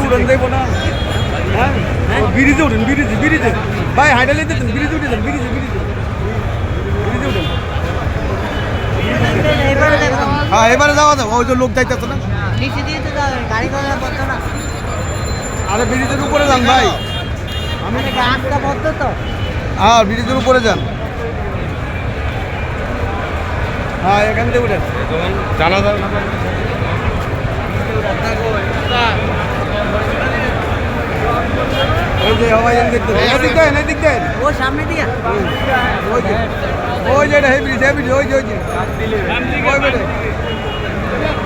উড়ান দেবো না, হ্যাঁ ব্রিজে উঠেন, ব্রিজে ভাই হাইডালে যেতেন, ব্রিজে উঠে যান, ব্রিজে উঠেন। হ্যাঁ এবারে যাওয়া যাবে, ওই যে লোক যাইতেছে না, আরে ব্রিজের উপরে যান ভাই, হ্যাঁ ব্রিজের উপরে যান, হ্যাঁ এখান থেকে উঠেন, জানা যাবে না। ওই যে হওয়াই দেখতে এদিক দেন, এদিক দেন, ও সামনে দিয়ে ওই যে হে ব্রিজ, ওই যে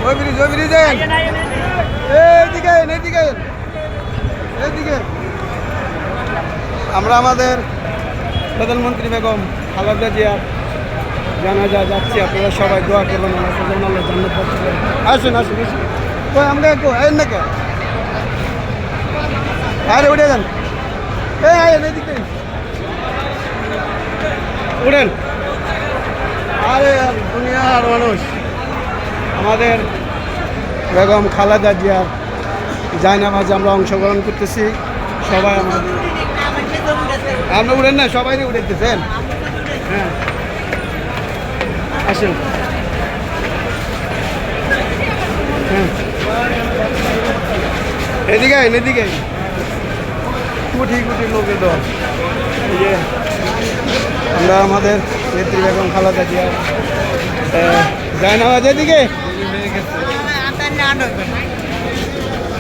ওই ব্রিজ দেন, এইদিকে এদিকে। আমরা আমাদের প্রধানমন্ত্রী বেগম খালেদা জিয়ার জানাজা যাচ্ছি, আপনারা সবাই দোয়া করবেন, আল্লাহ জান্নাত পাচ্ছেন। আসুন কই আমরা এই না কে, আরে উঠে যান, এদিকে উঠেন। আরে দুনিয়ার মানুষ, আমাদের বেগম খালেদা জিয়ার জায়নামাজে আমরা অংশগ্রহণ করতেছি সবাই। আপনি উঠেন না, সবাই উঠেতেছেন, হ্যাঁ আসেন, হ্যাঁ এদিকে কুটি লোকের দল। এই যে আমরা আমাদের নেত্রী বেগম খালেদা জিয়া জায়নামাজ এদিকে